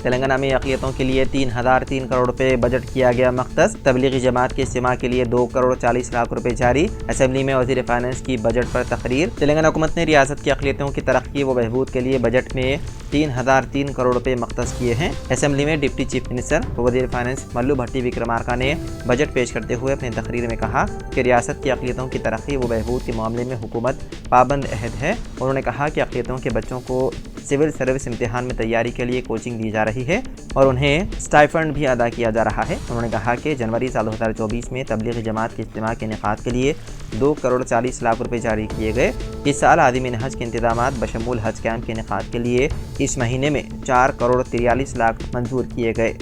तेलंगाना में अक़लियतों के लिए 3003 करोड़ रुपए बजट किया गया मख्तस। तबलीगी जमात के इज्तिमा के लिए 2 करोड़ 40 लाख रुपए जारी। असेंबली में वज़ीर फाइनेंस की बजट पर तकरीर। तेलंगाना हुकूमत ने रियासत की अक़लियतों की तरक्की व बहबूद के लिए बजट में 3003 करोड़ रुपए मख्तस किए हैं। असेंबली में डिप्टी चीफ मिनिस्टर व वज़ीर फाइनेंस मल्लू भट्टी विक्रमार्का ने बजट पेश करते हुए अपनी तकरीर में कहा कि रियासत की अक़लियतों की तरक्की व बहबूद के मामले में हुकूमत पाबंद अहद है। उन्होंने कहा कि अक़लियतों के बच्चों को सिविल सर्विस इम्तिहान में तैयारी के लिए कोचिंग दी जा रही है और उन्हें स्टाइफंड भी अदा किया जा रहा है। उन्होंने कहा कि जनवरी साल 2024 में तबलीगी जमात के इज्तिमा के इनेकाद के लिए 2 करोड़ 40 लाख रुपए जारी किए गए। इस साल आदिमीन हज के इंतजामात बशमूल हज कैंप के इनेकाद के लिए इस महीने में 4 करोड़ 43 लाख मंजूर किए गए।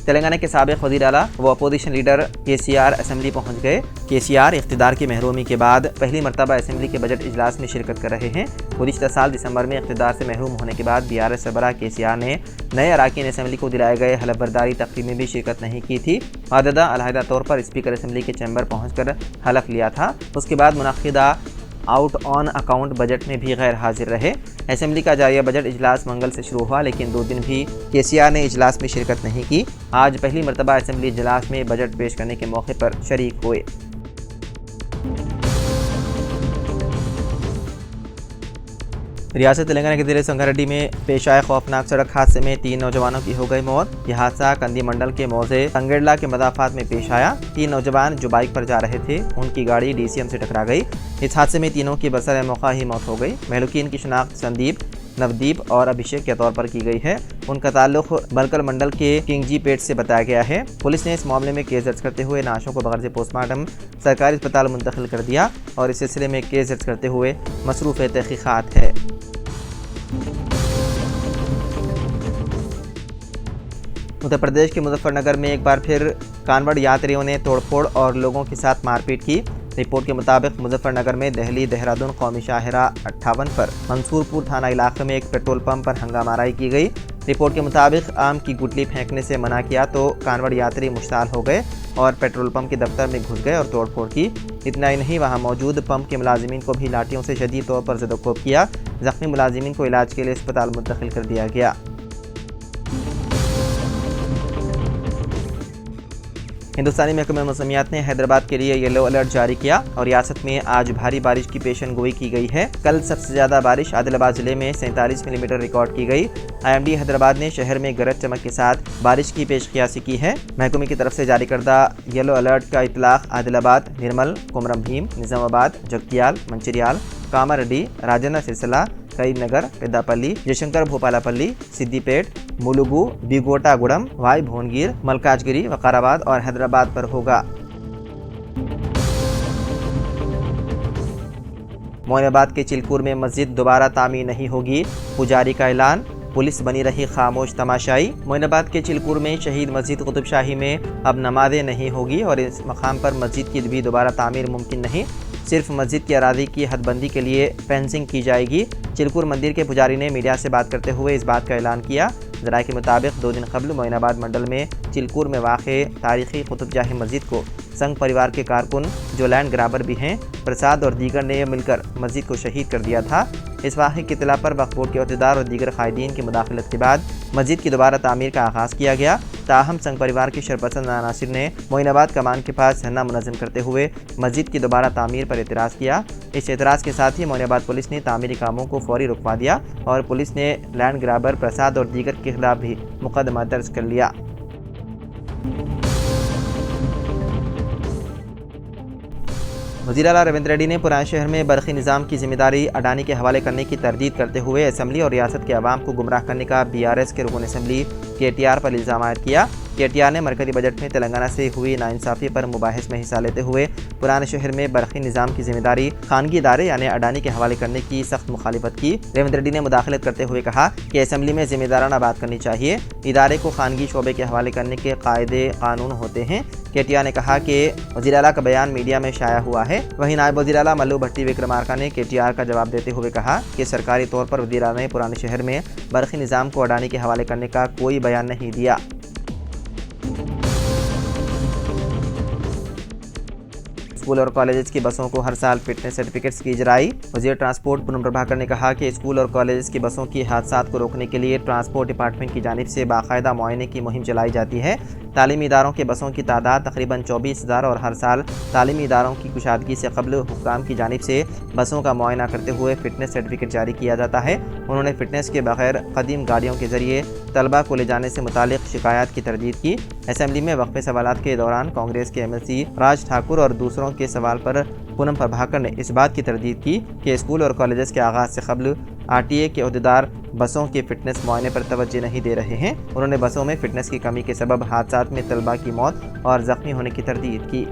तेलंगाना के साबिक़ वज़ीर आला व अपोजिशन लीडर KCR असेंबली पहुंच गए। KCR इक़्तिदार की महरूमी के बाद पहली मरतबा असेंबली के बजट इजलास में शिरकत कर रहे हैं। गुज़िश्ता साल दिसंबर में इक़्तिदार से महरूम होने के बाद BRS सरबराह KCR ने नए अरकान असेंबली को दिलाए गए हलफ बर्दारी तकरीब में भी शिरकत नहीं की थी। अलहदा तौर पर स्पीकर असेंबली के चैम्बर पहुँच कर हलफ लिया था। उसके बाद मुनक़िदा आउट ऑन अकाउंट बजट में भी गैर हाजिर रहे। असेंबली का जारिया बजट इजलास मंगल से शुरू हुआ, लेकिन 2 दिन भी KCR ने इजलास में शिरकत नहीं की। आज पहली मरतबा असेंबली इजलास में बजट पेश करने के मौके पर शरीक हुए। रियासत तेलंगाना के ज़िले संगारेड्डी में पेश आए खौफनाक सड़क हादसे में 3 नौजवानों की हो गई मौत। यह हादसा कंदी मंडल के मौजे संगेडला के मदाफात में पेश आया। 3 नौजवान जो बाइक पर जा रहे थे, उनकी गाड़ी DCM से टकरा गई। इस हादसे में तीनों की बरसर मौका ही मौत हो गई। महलूकीन की शनाख्त संदीप, नवदीप और अभिषेक के तौर पर की गई है। उनका ताल्लुक बलकल मंडल के किंगजी पेट से बताया गया है। पुलिस ने इस मामले में केस दर्ज करते हुए नाशों को बगैर पोस्टमार्टम सरकारी अस्पताल मुंतकिल कर दिया और इस सिलसिले में केस दर्ज करते हुए मसरूफ़ तहक़ीक़ात है। उत्तर प्रदेश के मुजफ्फरनगर में एक बार फिर कांवड़ यात्रियों ने तोड़फोड़ और लोगों के साथ मारपीट की। रिपोर्ट के मुताबिक मुजफ्फरनगर में दिल्ली देहरादून कौमी शाहरा 58 पर मंसूरपुर थाना इलाके में एक पेट्रोल पंप पर हंगामाराई की गई। रिपोर्ट के मुताबिक आम की गुटली फेंकने से मना किया तो कांवड़ यात्री मुश्ताल हो गए और पेट्रोल पंप के दफ्तर में घुस गए और तोड़फोड़ की। इतना ही नहीं, वहां मौजूद पंप के मुलाजिमीन को भी लाठियों से शदीद तौर पर ज़दोकोब किया। ज़ख्मी मुलाजिमीन को इलाज के लिए अस्पताल मुंतकिल कर दिया गया। हिंदुस्तानी महकमे मौसमियात ने हैदराबाद के लिए येलो अलर्ट जारी किया और रियासत में आज भारी बारिश की पेशन गोई की गई है। कल सबसे ज़्यादा बारिश आदिलाबाद जिले में 47 मिलीमीटर रिकॉर्ड की गई। IMD हैदराबाद ने शहर में गरज चमक के साथ बारिश की पेशकियासी की है। महकमे की तरफ से जारी करदा येलो अलर्ट का इतलाक आदिलाबाद, निर्मल, कोमरम भीम, निज़ामाबाद, जगतियाल, मंचिरियाल, कामारेड्डी, राजन्ना सिरसिला, करीमनगर, पेद्दापल्ली, जयशंकर भोपालापल्ली, सिद्दीपेट, मुलुगु, बिगोटागुड़म, वाई भुवनगिर, मलकाजगिरी, वकाराबाद और हैदराबाद पर होगा। मोइनाबाद के चिलकूर में मस्जिद दोबारा तामीर नहीं होगी, पुजारी का ऐलान। पुलिस बनी रही खामोश तमाशाई। मोइनाबाद के चिलकूर में शहीद मस्जिद कुतुब शाही में अब नमाजें नहीं होगी और इस मकाम पर मस्जिद की भी दोबारा तामीर मुमकिन नहीं। सिर्फ मस्जिद की अरादी की हदबंदी के लिए फेंसिंग की जाएगी। चिलकूर मंदिर के पुजारी ने मीडिया से बात करते हुए इस बात का ऐलान किया। ज़राए के मुताबिक 2 दिन कबल मोइनाबाद मंडल में चिलकूर में वाक़े तारीख़ी कुतुबशाही मस्जिद को संघ परिवार के कारकुन जो लैंड ग्राबर भी हैं, प्रसाद और दीगर ने मिलकर मस्जिद को शहीद कर दिया था। इस वाक़े की इत्तला पर वक्फ बोर्ड के अहदेदार और दीगर कायदीन की मुदाखलत के बाद मस्जिद की दोबारा तामीर का आगाज़ किया गया। ताहम संघ परिवार के शरपसंद नासिर ने मोइनाबाद कमान के पास धरना मुनज़्ज़म करते हुए मस्जिद की दोबारा तामीर पर एतराज़ किया। इस एतराज़ के साथ ही मोइनाबाद पुलिस ने तामीरी कामों को फौरी रुकवा दिया और पुलिस ने लैंड ग्राबर, प्रसाद और दीगर के खिलाफ भी मुकदमा दर्ज कर लिया। वज़ीर आला रेवंत रेड्डी ने पुराने शहर में बरक़ी निज़ाम की जिम्मेदारी अडानी के हवाले करने की तरदीद करते हुए असेंबली और रियासत के अवाम को गुमराह करने का BRS के रुकन असेंबली KTR पर इल्ज़ाम आयद किया। KTR ने मरकज़ी बजट में तेलंगाना से हुई नाइंसाफ़ी पर मुबाहिस में हिस्सा लेते हुए पुराने शहर में बरक़ी निज़ाम की जिम्मेदारी खानगी इदारे यानी अडानी के हवाले करने की सख्त मुखालिफत की। रेवंत रेड्डी ने मुदाखलत करते हुए कहा कि असेंबली में जिम्मेदाराना बात करनी चाहिए। इदारे को खानगी शोबे के हवाले करने के कायदे कानून होते हैं। KTR ने कहा कि वज़ीर आला का बयान मीडिया में शाया हुआ है। वहीं नायब वज़ीर आला मल्लू भट्टी विक्रमार्का ने KTR का जवाब देते हुए कहा कि सरकारी तौर पर वज़ीर आला ने पुराने शहर में बरक़ी निज़ाम को अडानी के हवाले करने का कोई बयान नहीं दिया। स्कूल और कॉलेज की बसों को हर साल फिटनेस सर्टिफिकेट्स की इजराई। वज़ीर ट्रांसपोर्ट पूनम प्रभाकर ने कहा कि स्कूल और कॉलेज की बसों की हादसात को रोकने के लिए ट्रांसपोर्ट डिपार्टमेंट की जानिब से बाकायदा मुआयने की मुहिम चलाई जाती है। तालीमी इदारों के बसों की तादाद तकरीबन 24,000 और हर साल तालीमी इदारों की कुशादगी से कबल हुक्काम की जानिब से बसों का मुआयना करते हुए फिटनेस सर्टिफिकेट जारी किया जाता है। उन्होंने फिटनेस के बगैर कदीम गाड़ियों के जरिए तलबा को ले जाने से मुतालिक शिकायत की तरदीद की। असेंबली में वक्फे सवालात के दौरान कांग्रेस के MLC राज ठाकुर और दूसरों के सवाल पर पूनम प्रभाकर ने इस बात की तरदीद की कि स्कूल और कॉलेज के आगाज़ से कबल RTA के अहदेदार बसों के फिटनेस मुआयने पर तवज्जो नहीं दे रहे हैं। उन्होंने बसों में फिटनेस की कमी के सबब हादसात में तलबा की मौत और ज़ख्मी होने की तरदीद की।